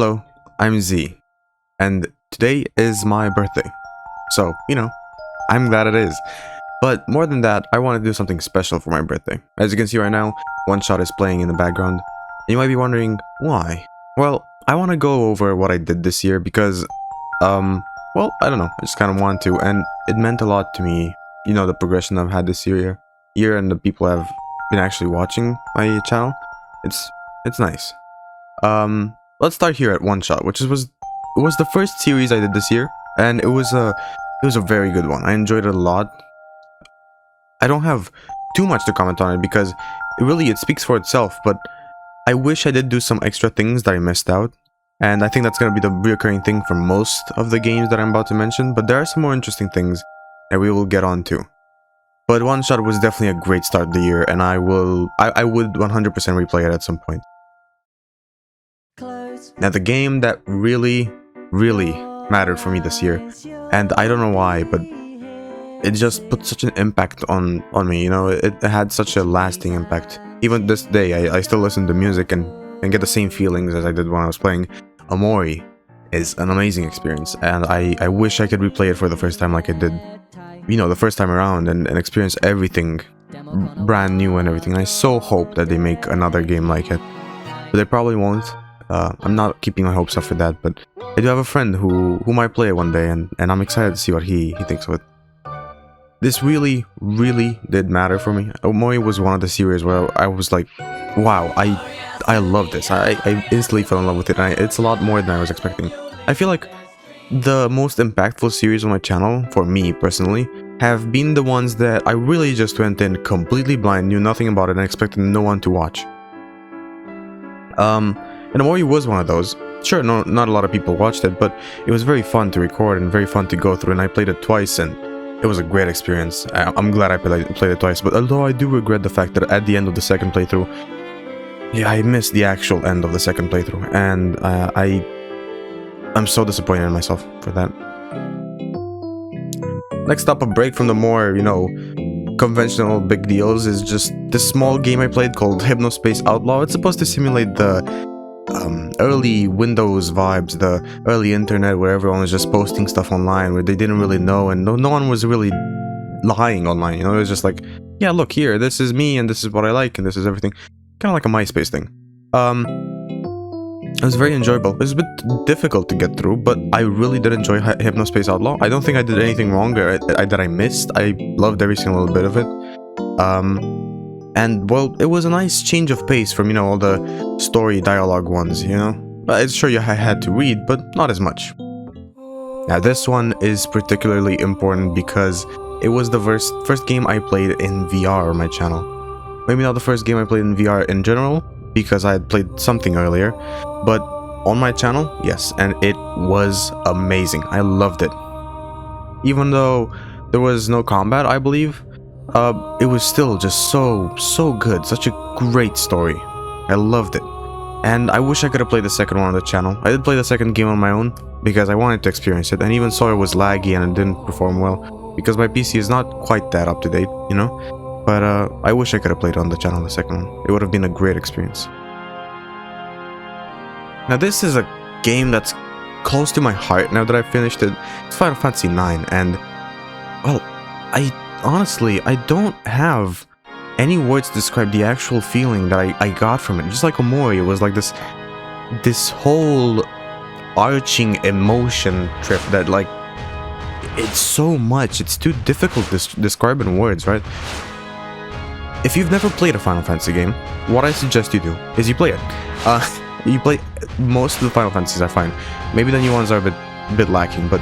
Hello, I'm Z, and today is my birthday. So, I'm glad it is. But more than that, I want to do something special for my birthday. As you can see right now, One Shot is playing in the background. And you might be wondering, why? Well, I want to go over what I did this year because, well, I don't know, I just kind of want to, and it meant a lot to me, the progression I've had this year and the people have been actually watching my channel. It's nice. Let's start here at One Shot, which was the first series I did this year, and it was a very good one. I enjoyed it a lot. I don't have too much to comment on it because it speaks for itself, but I wish I did do some extra things that I missed out, and I think that's going to be the reoccurring thing for most of the games that I'm about to mention, but there are some more interesting things that we will get on to. But One Shot was definitely a great start of the year, and I would 100% replay it at some point. Now, the game that really mattered for me this year, and I don't know why, but it just put such an impact on me, it had such a lasting impact. Even this day, I still listen to music and get the same feelings as I did when I was playing. Omori is an amazing experience, and I wish I could replay it for the first time like I did, the first time around, and experience everything brand new and everything. I so hope that they make another game like it, but they probably won't. I'm not keeping my hopes up for that, but I do have a friend who might play it one day, and I'm excited to see what he thinks of it. This really did matter for me. Omori was one of the series where I was like, wow, I love this. I instantly fell in love with it, and it's a lot more than I was expecting. I feel like the most impactful series on my channel, for me personally, have been the ones that I really just went in completely blind, knew nothing about it, and expected no one to watch. And Omori was one of those. Sure, not a lot of people watched it, but it was very fun to record and very fun to go through, and I played it twice, and it was a great experience. I'm glad I played it twice, but although I do regret the fact that at the end of the second playthrough, yeah, I missed the actual end of the second playthrough, and I'm so disappointed in myself for that. Next up, a break from the more, conventional big deals is just this small game I played called Hypnospace Outlaw. It's supposed to simulate the early Windows vibes, the early internet where everyone was just posting stuff online where they didn't really know, and no one was really lying online, it was just like, yeah, look here, this is me, and this is what I like, and this is everything. Kind of like a MySpace thing. It was very enjoyable. It was a bit difficult to get through, but I really did enjoy Hypnospace Outlaw. I don't think I did anything wrong that I missed. I loved every single little bit of it. And, well, it was a nice change of pace from, all the story dialogue ones, It's sure I had to read, but not as much. Now, this one is particularly important because it was the first game I played in VR on my channel. Maybe not the first game I played in VR in general, because I had played something earlier, but on my channel, yes, and it was amazing. I loved it. Even though there was no combat, I believe, it was still just so good. Such a great story. I loved it. And I wish I could have played the second one on the channel. I did play the second game on my own because I wanted to experience it, and even so it was laggy and it didn't perform well because my PC is not quite that up to date, But I wish I could have played on the channel the second one. It would have been a great experience. Now this is a game that's close to my heart now that I've finished it. It's Final Fantasy IX, and, well, I don't have any words to describe the actual feeling that I got from it. Just like Omori, it was like this whole arching emotion trip that, like, it's so much. It's too difficult to describe in words, right? If you've never played a Final Fantasy game, what I suggest you do is you play it. You play most of the Final Fantasies, I find. Maybe the new ones are a bit lacking, but,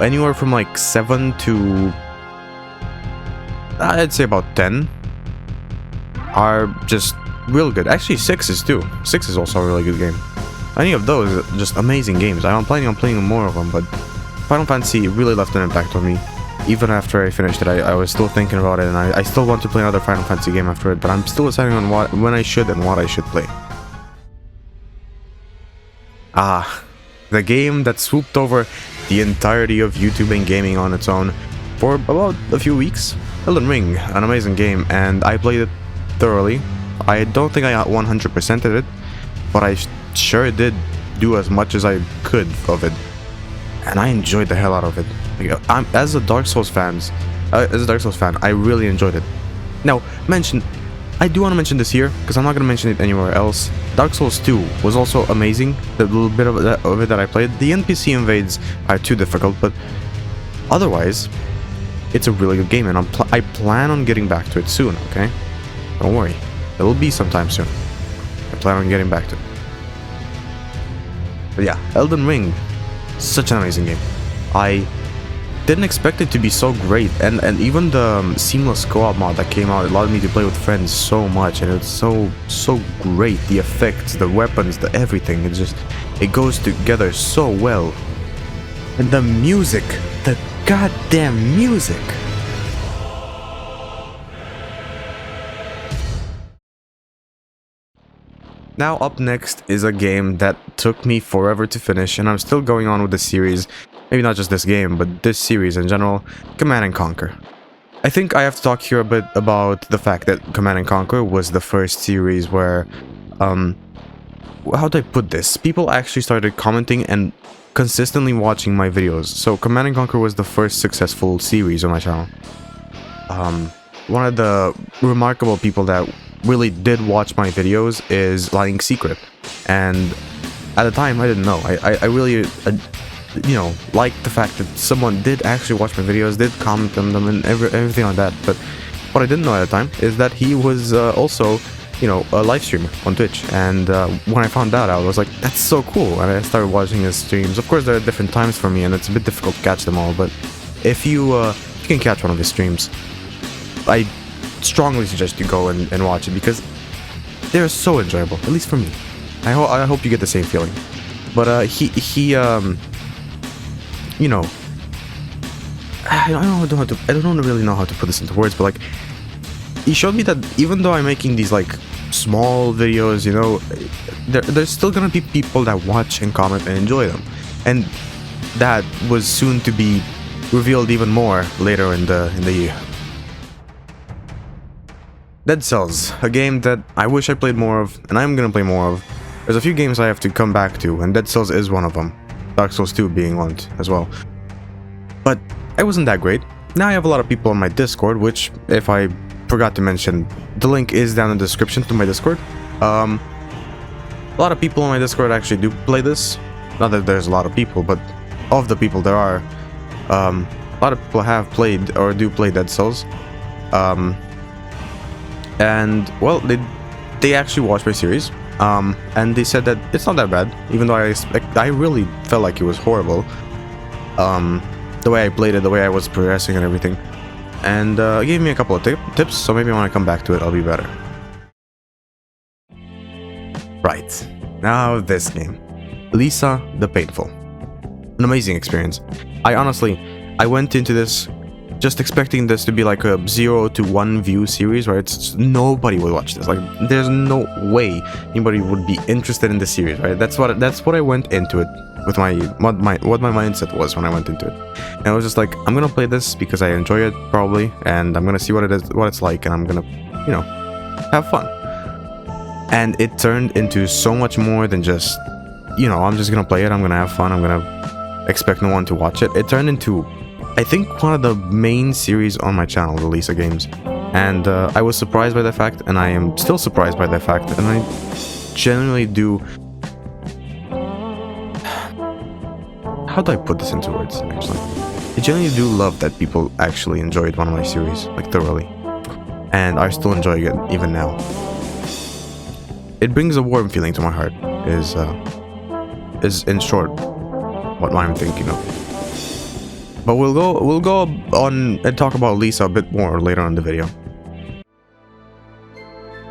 anywhere from like 7 to, I'd say about 10 are just real good. Actually, 6 is too. 6 is also a really good game. Any of those are just amazing games. I'm planning on playing more of them, but Final Fantasy really left an impact on me. Even after I finished it, I was still thinking about it, and I still want to play another Final Fantasy game after it, but I'm still deciding on when I should and what I should play. The game that swooped over the entirety of YouTube and gaming on its own for about a few weeks. Elden Ring, an amazing game, and I played it thoroughly. I don't think I 100%ed it, but I sure did do as much as I could of it, and I enjoyed the hell out of it. Like, as a Dark Souls fan, I really enjoyed it. Now, I do want to mention this here because I'm not going to mention it anywhere else. Dark Souls 2 was also amazing. The little bit of it that I played, the NPC invades are too difficult, but otherwise, it's a really good game, and I plan on getting back to it soon. Okay, don't worry, it will be sometime soon. I plan on getting back to it. But yeah, Elden Ring, such an amazing game. I didn't expect it to be so great, and even the seamless co-op mod that came out allowed me to play with friends so much, and it's so great. The effects, the weapons, the everything, it goes together so well. And the music, the goddamn music. Now up next is a game that took me forever to finish, and I'm still going on with the series. Maybe not just this game, but this series in general, Command & Conquer. I think I have to talk here a bit about the fact that Command & Conquer was the first series where, how do I put this? People actually started commenting and consistently watching my videos. So Command & Conquer was the first successful series on my channel. One of the remarkable people that really did watch my videos is Lying Secret, and at the time I didn't know. I really you know, liked the fact that someone did actually watch my videos, did comment on them and everything like that. But what I didn't know at the time is that he was also, you know, a live streamer on Twitch. And when I found that out, I was like, that's so cool, and I started watching his streams. Of course, there are different times for me, and it's a bit difficult to catch them all, but if you can catch one of his streams, I strongly suggest you go and watch it, because they're so enjoyable, at least for me. I hope you get the same feeling. But he you know, I don't really know how to put this into words, but like, he showed me that even though I'm making these like small videos, you know, there's still gonna be people that watch and comment and enjoy them, and that was soon to be revealed even more later in the year. Dead Cells, a game that I wish I played more of, and I'm gonna play more of. There's a few games I have to come back to, and Dead Cells is one of them. Dark Souls 2 being one as well. But it wasn't that great. Now I have a lot of people on my Discord, which, if I forgot to mention, the link is down in the description to my Discord. A lot of people on my Discord actually do play this. Not that there's a lot of people, but of the people there are, a lot of people have played or do play Dead Cells. And, well, they actually watched my series. And they said that it's not that bad, even though I really felt like it was horrible. The way I played it, the way I was progressing and everything. And gave me a couple of tips, so maybe when I come back to it, I'll be better. Right, now this game. Lisa the Painful. An amazing experience. I went into this just expecting this to be like a 0 to 1 view series where nobody would watch this. Like, there's no way anybody would be interested in this series, right? That's what I went into it with what my mindset was when I went into it. And I was just like, I'm gonna play this because I enjoy it probably, and I'm gonna see what it's like, and I'm gonna, you know, have fun. And it turned into so much more than just, you know, I'm just gonna play it, I'm gonna have fun, I'm gonna expect no one to watch it. It turned into, I think, one of the main series on my channel, the Lisa games. And I was surprised by the fact, and I am still surprised by the fact, and I genuinely do... How do I put this into words, actually? I genuinely do love that people actually enjoyed one of my series, like, thoroughly. And are still enjoying it, even now. It brings a warm feeling to my heart, is in short what I'm thinking of. But we'll go on and talk about Lisa a bit more later on in the video.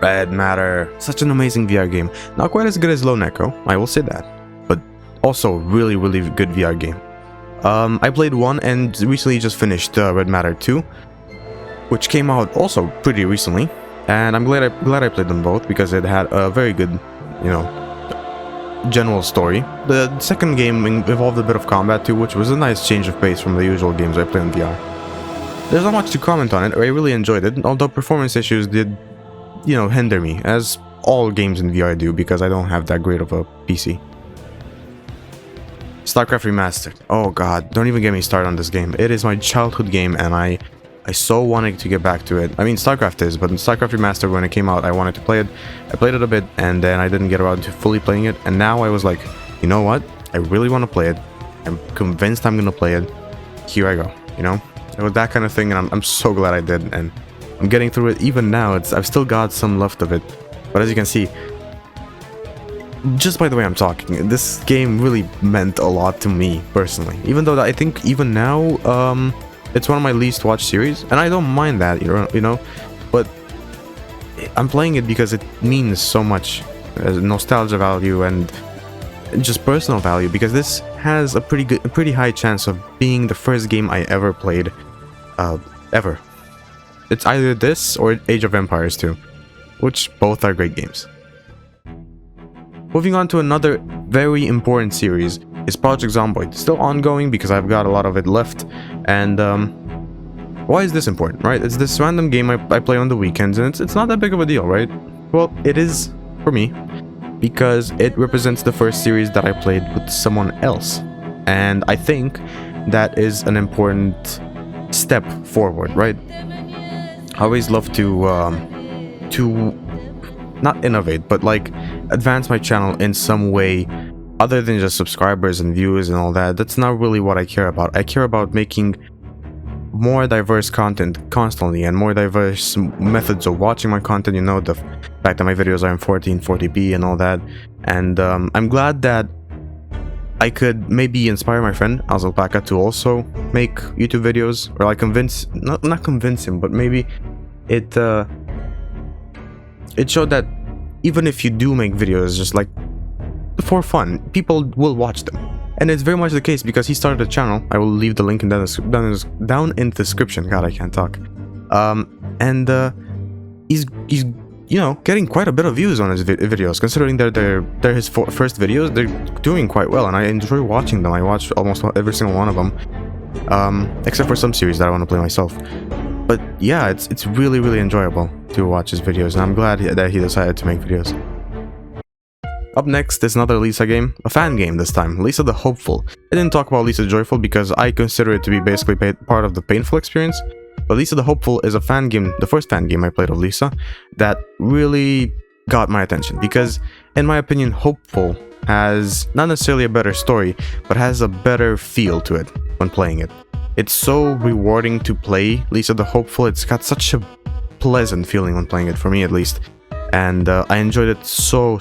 Red Matter, such an amazing VR game. Not quite as good as Lone Echo, I will say that, but also really good VR game. I played 1 and recently just finished Red Matter 2, which came out also pretty recently, and I'm glad I played them both because it had a very good, you know, general story. The second game involved a bit of combat too, which was a nice change of pace from the usual games I play on VR. There's not much to comment on it. I really enjoyed it, although performance issues did, you know, hinder me, as all games in VR do, because I don't have that great of a PC. StarCraft Remastered. Oh god, don't even get me started on this game. It is my childhood game, and I so wanted to get back to it. I mean, StarCraft is, but in StarCraft Remastered, when it came out, I wanted to play it. I played it a bit, and then I didn't get around to fully playing it, and now I was like, you know what? I really want to play it. I'm convinced I'm gonna play it. Here I go, you know? It was that kind of thing, and I'm so glad I did, and I'm getting through it. Even now, I've still got some left of it. But as you can see, just by the way I'm talking, this game really meant a lot to me, personally. Even though I think even now, it's one of my least watched series, and I don't mind that, you know? But I'm playing it because it means so much. Nostalgia value and just personal value, because this has a pretty high chance of being the first game I ever played, ever. It's either this or Age of Empires 2, which both are great games. Moving on to another very important series is Project Zomboid. Still ongoing because I've got a lot of it left, and why is this important, right? It's this random game I play on the weekends, and it's not that big of a deal, right? Well, it is for me, because it represents the first series that I played with someone else, and I think that is an important step forward, right? I always love to not innovate, but like advance my channel in some way other than just subscribers and views and all that. That's not really what I care about. I care about making more diverse content constantly, and more diverse methods of watching my content. You know, the fact that my videos are in 1440p and all that. And I'm glad that I could maybe inspire my friend Alpaka to also make YouTube videos, or like not convince him, but maybe it showed that even if you do make videos just like for fun, people will watch them. And it's very much the case, because he started a channel. I will leave the link down in the description. God, I can't talk. He's you know, getting quite a bit of views on his videos, considering that they're his first videos. They're doing quite well, and I enjoy watching them. I watch almost every single one of them, except for some series that I want to play myself. But yeah, it's really enjoyable to watch his videos, and I'm glad that he decided to make videos. Up next is another Lisa game, a fan game this time, Lisa the Hopeful. I didn't talk about Lisa Joyful because I consider it to be basically part of the painful experience, but Lisa the Hopeful is a fan game, the first fan game I played of Lisa, that really got my attention, because in my opinion, Hopeful has not necessarily a better story, but has a better feel to it when playing it. It's so rewarding to play Lisa the Hopeful. It's got such a pleasant feeling when playing it, for me at least. And I enjoyed it so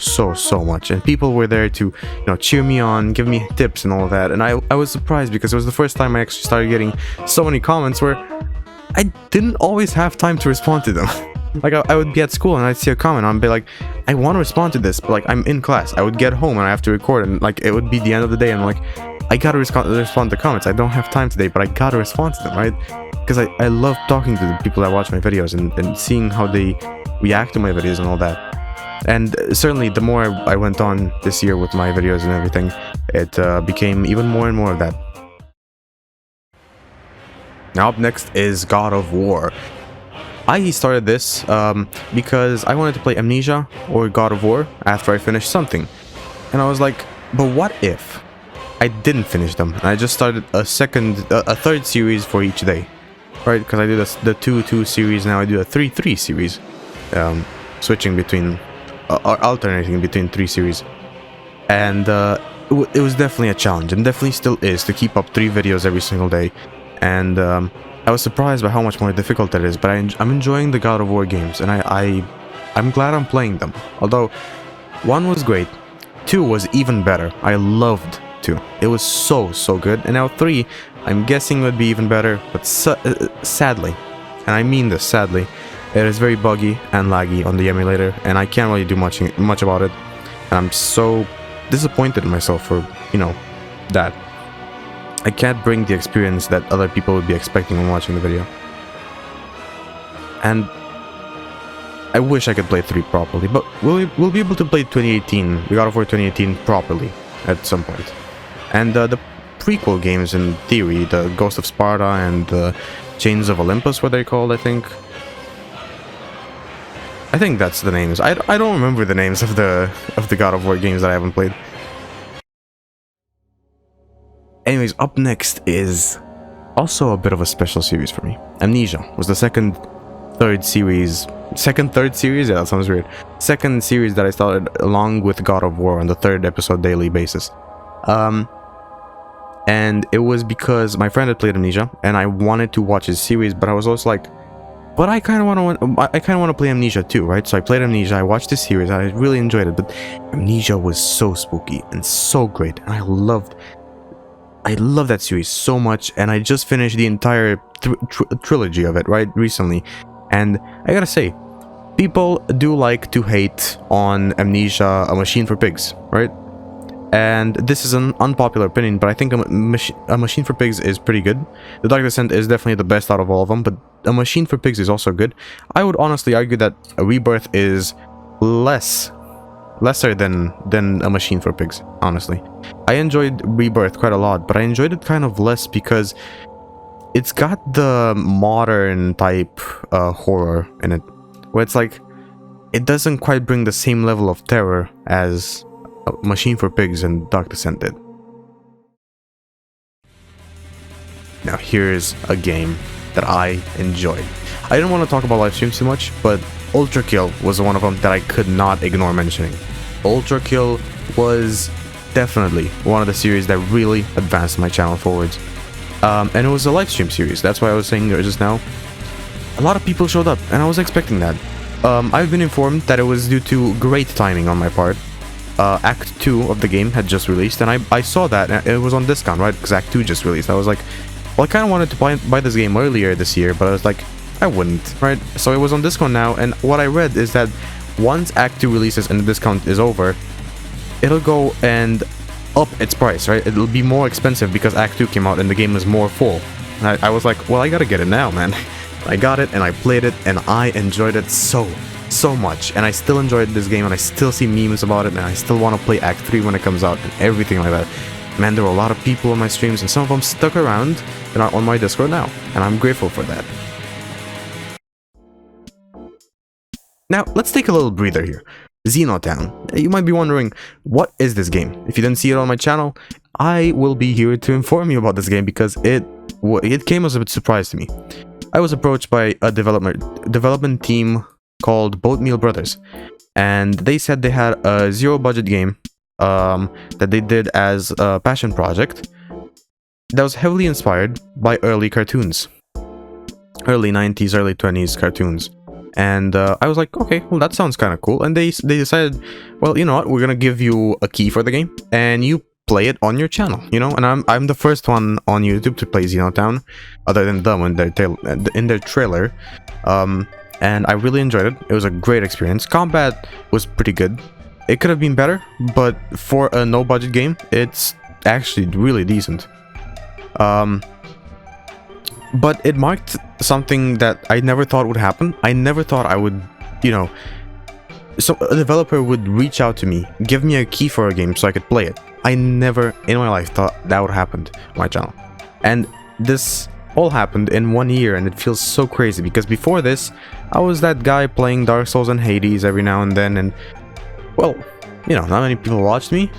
much, and people were there to, you know, cheer me on, give me tips and all of that. And I was surprised, because it was the first time I actually started getting so many comments where I didn't always have time to respond to them. Like I would be at school and I'd see a comment and I'd be like, I want to respond to this, but like I'm in class. I would get home and I have to record, and like it would be the end of the day, and I'm like, I gotta respond to comments. I don't have time today, but I gotta respond to them, right? Because I love talking to the people that watch my videos, and seeing how they react to my videos and all that. And certainly the more I went on this year with my videos and everything, it became even more and more of that. Now up next is God of War. I started this because I wanted to play Amnesia or God of War after I finished something, and I was like, but what if I didn't finish them and I just started a third series for each day, right? Because I do the 2-2 series, now I do a 3-3 series, switching between alternating between 3 series. And it was definitely a challenge, and definitely still is, to keep up 3 videos every single day. And I was surprised by how much more difficult that is, but I'm enjoying the God of War games, and I'm glad I'm playing them. Although 1 was great, 2 was even better. I loved 2. It was so good. And now 3, I'm guessing would be even better, but sadly, and I mean this sadly, it is very buggy and laggy on the emulator, and I can't really do much about it. And I'm so disappointed in myself for, you know, that. I can't bring the experience that other people would be expecting when watching the video. And I wish I could play 3 properly, but we'll be able to play 2018, the God of War 2018 properly at some point. And the prequel games, in theory, the Ghost of Sparta and the Chains of Olympus, what they're called, I think. I think that's the names. I don't remember the names of the God of War games that I haven't played. Anyways, up next is also a bit of a special series for me. Amnesia was the third series. Yeah, that sounds weird. Second series that I started along with God of War on the 3rd episode daily basis. And it was because my friend had played Amnesia, and I wanted to watch his series, but I was also like, but I kind of want to play Amnesia too, right? So I played Amnesia, I watched this series, I really enjoyed it, but Amnesia was so spooky and so great, and I love that series so much, and I just finished the entire trilogy of it, right, recently, and I gotta say, people do like to hate on Amnesia, A Machine for Pigs, right? And this is an unpopular opinion, but I think A Machine for Pigs is pretty good. The Dark Descent is definitely the best out of all of them, but A Machine for Pigs is also good. I would honestly argue that a Rebirth is lesser than A Machine for Pigs, honestly. I enjoyed Rebirth quite a lot, but I enjoyed it kind of less because it's got the modern type horror in it, where it's like, it doesn't quite bring the same level of terror as Machine for Pigs and Dark Descent did. Now here's a game that I enjoyed. I didn't want to talk about live streams too much, but Ultra Kill was one of them that I could not ignore mentioning. Ultra Kill was definitely one of the series that really advanced my channel forwards. And it was a live stream series, that's why I was saying there just now. A lot of people showed up, and I was expecting that. I've been informed that it was due to great timing on my part. Act 2 of the game had just released, and I saw that, and it was on discount, right, because Act 2 just released. I was like, well, I kind of wanted to buy this game earlier this year, but I was like, I wouldn't, right? So it was on discount now, and what I read is that once Act 2 releases and the discount is over, it'll go and up its price, right? It'll be more expensive because Act 2 came out and the game is more full. And I was like, well, I gotta get it now, man. I got it, and I played it, and I enjoyed it so much, and I still enjoyed this game, and I still see memes about it, and I still want to play Act 3 when it comes out, and everything like that. Man, there were a lot of people on my streams, and some of them stuck around and are on my Discord now, and I'm grateful for that. Now, let's take a little breather here. Xenotown. You might be wondering, what is this game? If you didn't see it on my channel, I will be here to inform you about this game, because it came as a bit surprise to me. I was approached by a development team called Boatmeal Brothers, and they said they had a zero-budget game that they did as a passion project that was heavily inspired by early cartoons. Early 90s, early 20s cartoons. And I was like, okay, well, that sounds kind of cool. And they decided, well, you know what, we're gonna give you a key for the game, and you play it on your channel, you know. And I'm the first one on YouTube to play Xenotown, other than them in their trailer. And I really enjoyed it. It was a great experience. Combat was pretty good. It could have been better, but for a no-budget game, it's actually really decent. But it marked something that I never thought would happen. I never thought I would, you know, so a developer would reach out to me, give me a key for a game so I could play it. I never in my life thought that would happen on my channel. And this all happened in 1 year, and it feels so crazy, because before this, I was that guy playing Dark Souls and Hades every now and then, and, well, you know, not many people watched me.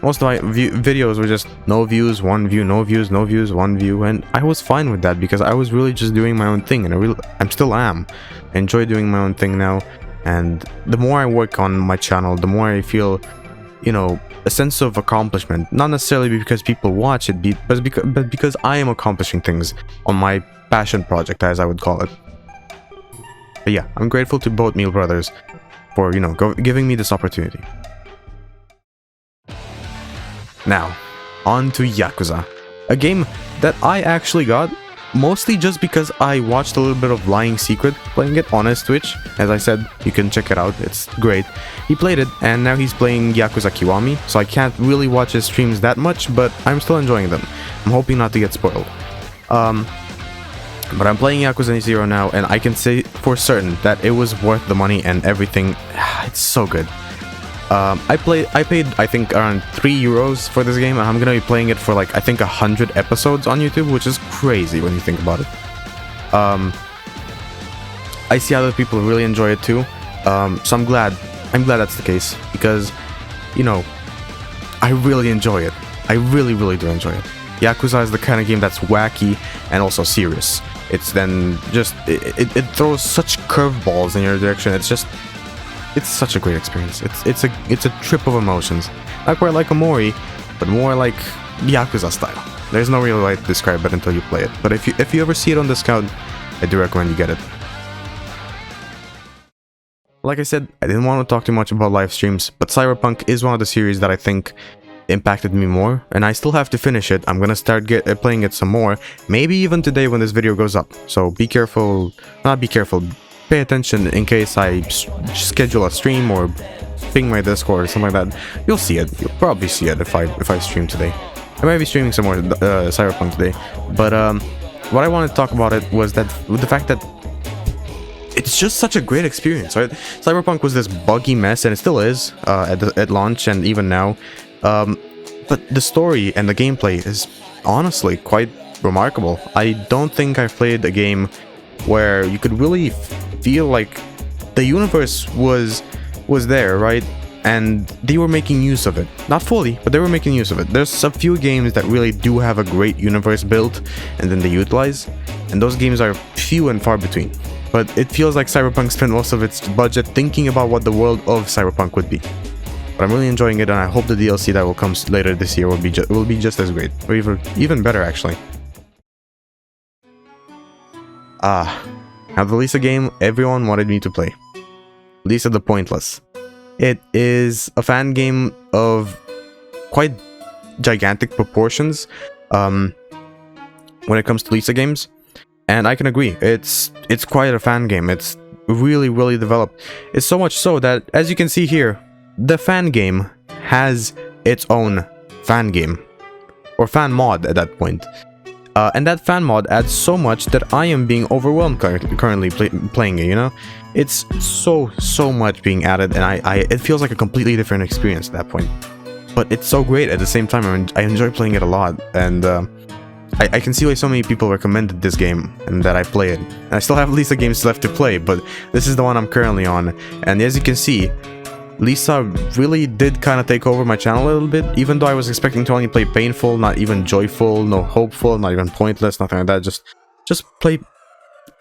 Most of my videos were just no views, 1 view, no views, no views, 1 view, and I was fine with that, because I was really just doing my own thing, and I still am. I enjoy doing my own thing now, and the more I work on my channel, the more I feel, you know, a sense of accomplishment. Not necessarily because people watch it, but because I am accomplishing things on my passion project, as I would call it. But yeah, I'm grateful to Boatmeal Brothers for, you know, giving me this opportunity. Now, on to Yakuza, a game that I actually got mostly just because I watched a little bit of Lying Secret playing it on his Twitch. As I said, you can check it out, it's great. He played it, and now he's playing Yakuza Kiwami, so I can't really watch his streams that much, but I'm still enjoying them. I'm hoping not to get spoiled. But I'm playing Yakuza 0 now, and I can say for certain that it was worth the money and everything. It's so good. I paid I think around €3 for this game, and I'm gonna be playing it for like I think 100 episodes on YouTube, which is crazy when you think about it. I see other people really enjoy it too. So I'm glad that's the case, because, you know, I really enjoy it. I really do enjoy it. Yakuza is the kind of game that's wacky and also serious. It's then just it throws such curveballs in your direction. It's such a great experience. It's a trip of emotions. Not quite like Amori, but more like Yakuza style. There's no real way to describe it until you play it. But if you ever see it on discount, I do recommend you get it. Like I said, I didn't want to talk too much about live streams, but Cyberpunk is one of the series that I think impacted me more, and I still have to finish it. I'm gonna start playing it some more, maybe even today when this video goes up. So be careful, not be careful, pay attention in case I schedule a stream or ping my Discord or something like that. You'll see it. You'll probably see it if I stream today. I might be streaming some more Cyberpunk today, but what I wanted to talk about it was that the fact that it's just such a great experience, right? Cyberpunk was this buggy mess, and it still is at launch and even now. But the story and the gameplay is honestly quite remarkable. I don't think I've played a game where you could really feel like the universe was there, right? And they were making use of it. Not fully, but they were making use of it. There's a few games that really do have a great universe built and then they utilize, and those games are few and far between. But it feels like Cyberpunk spent most of its budget thinking about what the world of Cyberpunk would be. But I'm really enjoying it, and I hope the DLC that will come later this year will be just as great, or even better actually. Now the Lisa game everyone wanted me to play. Lisa the Pointless. It is a fan game of quite gigantic proportions when it comes to Lisa games, and I can agree, it's quite a fan game. It's really developed. It's so much so that, as you can see here, the fan game has its own fan game, or fan mod at that point. And that fan mod adds so much that I am being overwhelmed currently playing it, you know? It's so much being added, and it feels like a completely different experience at that point. But it's so great at the same time. I enjoy playing it a lot, and I can see why so many people recommended this game and that I play it. And I still have Lisa games left to play, but this is the one I'm currently on. And as you can see, Lisa really did kind of take over my channel a little bit, even though I was expecting to only play Painful, not even Joyful, no Hopeful, not even Pointless, nothing like that. Just play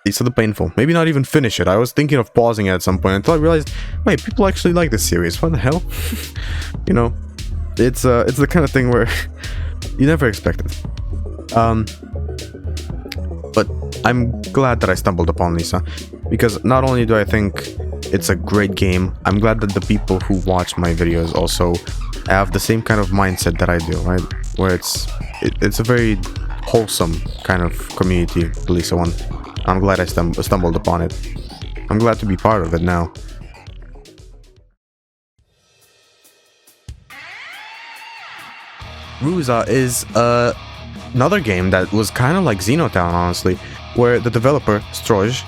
Lisa the Painful. Maybe not even finish it. I was thinking of pausing it at some point until I realized, wait, people actually like this series. What the hell? You know, it's the kind of thing where you never expect it. But I'm glad that I stumbled upon Lisa, because not only do I think it's a great game, I'm glad that the people who watch my videos also have the same kind of mindset that I do, right? Where it's a very wholesome kind of community, the Lisa one. I'm glad I stumbled upon it. I'm glad to be part of it now. Ruza is another game that was kind of like Xenotown, honestly, where the developer, Stroj,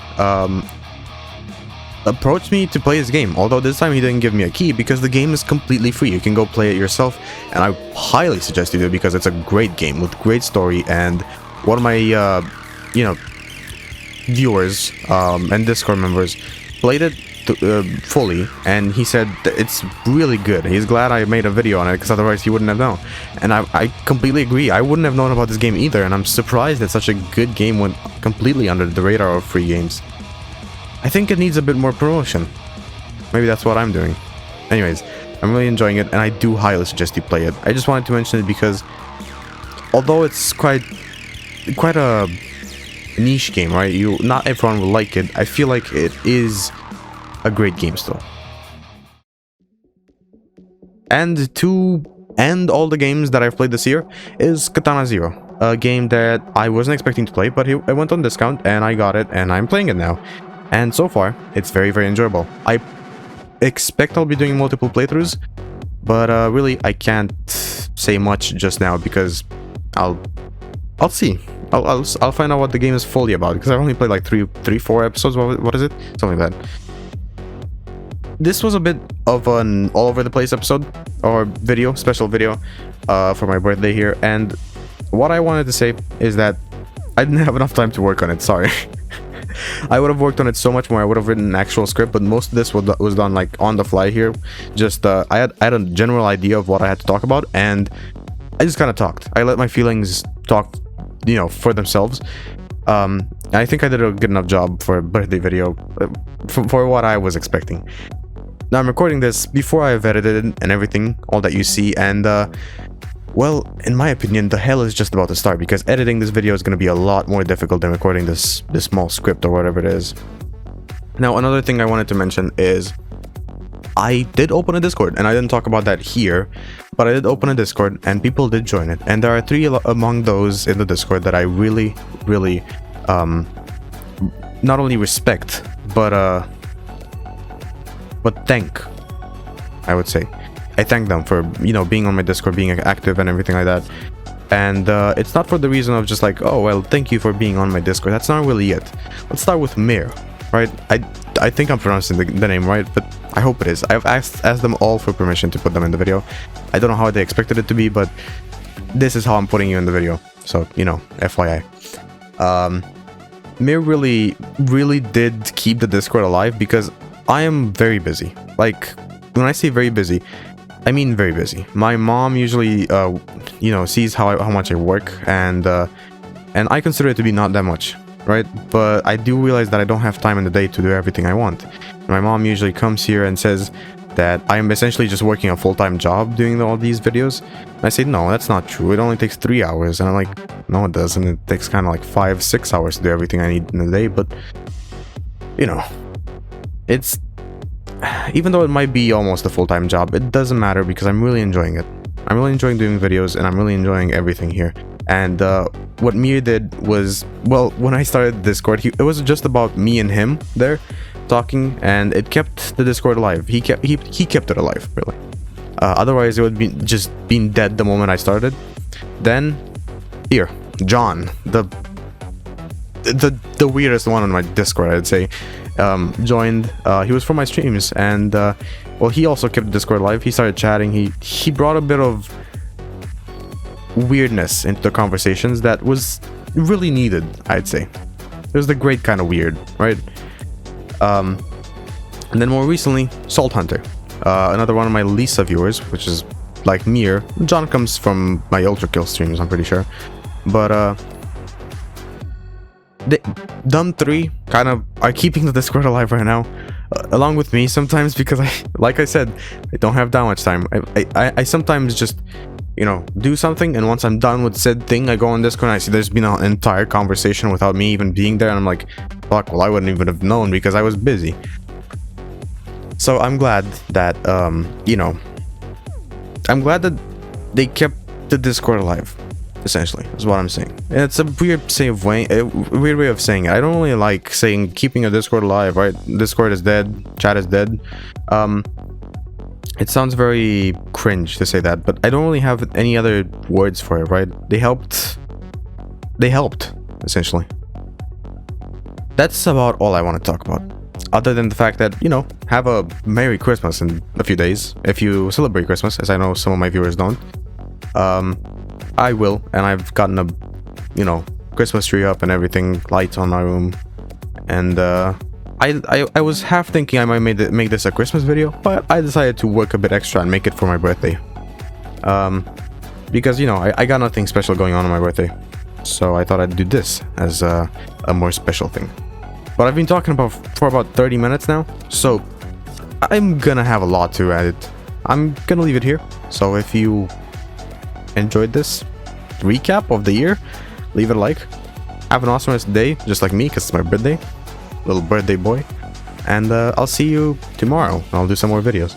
approached me to play his game, although this time he didn't give me a key because the game is completely free. You can go play it yourself, and I highly suggest you do, because it's a great game with great story. And one of my you know, viewers and Discord members played it fully, and he said that it's really good. He's glad I made a video on it, because otherwise he wouldn't have known. And I completely agree. I wouldn't have known about this game either, and I'm surprised that such a good game went completely under the radar of free games. I think it needs a bit more promotion. Maybe that's what I'm doing. Anyways, I'm really enjoying it, and I do highly suggest you play it. I just wanted to mention it because, although it's quite a niche game, right? Not everyone will like it. I feel like it is a great game still. And to end all the games that I've played this year is Katana Zero, a game that I wasn't expecting to play, but it went on discount and I got it, and I'm playing it now. And so far, it's very enjoyable. I expect I'll be doing multiple playthroughs, but really I can't say much just now, because I'll see. I'll find out what the game is fully about, because I've only played like 4 episodes. What is it? Something like that. This was a bit of an all over the place episode, or video, special video for my birthday here, and what I wanted to say is that I didn't have enough time to work on it, sorry. I would have worked on it so much more. I would have written an actual script, but most of this was done like on the fly here. Just I had a general idea of what I had to talk about, and I just kind of talked. I let my feelings talk, you know, for themselves. I think I did a good enough job for a birthday video, for what I was expecting. Now I'm recording this before I've edited it and everything, all that you see, and well, in my opinion, the hell is just about to start, because editing this video is going to be a lot more difficult than recording this small script or whatever it is. Now, another thing I wanted to mention is I did open a Discord, and I didn't talk about that here, but I did open a Discord and people did join it, and there are 3 among those in the Discord that I really not only respect but thank, I would say. I thank them for, you know, being on my Discord, being active and everything like that. And it's not for the reason of just like, oh, well, thank you for being on my Discord. That's not really it. Let's start with Mir, right? I think I'm pronouncing the name right, but I hope it is. I've asked them all for permission to put them in the video. I don't know how they expected it to be, but this is how I'm putting you in the video. So, you know, FYI. Mir really did keep the Discord alive, because I am very busy. Like, when I say very busy, I mean very busy. My mom usually, you know, sees how much I work, and I consider it to be not that much, right? But I do realize that I don't have time in the day to do everything I want. My mom usually comes here and says that I'm essentially just working a full-time job doing all these videos. And I say, no, that's not true. It only takes 3 hours. And I'm like, no, it doesn't. It takes kind of like 5-6 hours to do everything I need in the day. But, you know, it's... even though it might be almost a full-time job, it doesn't matter, because I'm really enjoying it. I'm really enjoying doing videos, and I'm really enjoying everything here. And what Mir did was, well, when I started Discord, it was just about me and him there talking, and it kept the Discord alive. He kept it alive, really. Otherwise, it would be just been dead the moment I started. Then, here, John, the weirdest one on my Discord, I'd say, joined. He was from my streams, and well, he also kept the Discord alive. He started chatting. He brought a bit of weirdness into the conversations that was really needed, I'd say. It was the great kind of weird, right? And then more recently, Salt Hunter, another one of my Lisa viewers, which is like Mir. John comes from my Ultra Kill streams, I'm pretty sure. But them 3 kind of are keeping the Discord alive right now, along with me sometimes, because like I said, I don't have that much time. I sometimes just, you know, do something, and once I'm done with said thing, I go on Discord and I see there's been an entire conversation without me even being there, and I'm like, fuck, well, I wouldn't even have known because I was busy. So I'm glad that, you know, I'm glad that they kept the Discord alive, essentially, is what I'm saying. And it's a weird way of saying it. I don't really like saying keeping a Discord alive, right? Discord is dead, chat is dead. It sounds very cringe to say that, but I don't really have any other words for it, right? They helped, essentially. That's about all I want to talk about. Other than the fact that, you know, have a Merry Christmas in a few days, if you celebrate Christmas, as I know some of my viewers don't. I will, and I've gotten a, you know, Christmas tree up and everything, lights on my room, and I was half thinking I might make this a Christmas video, but I decided to work a bit extra and make it for my birthday. Because, you know, I got nothing special going on my birthday, so I thought I'd do this as a more special thing. But I've been talking for about 30 minutes now, so I'm gonna have a lot to edit. I'm gonna leave it here. So if you enjoyed this recap of the year, leave it a like. Have an awesome day, just like me, because it's my birthday. Little birthday boy. And I'll see you tomorrow. I'll do some more videos.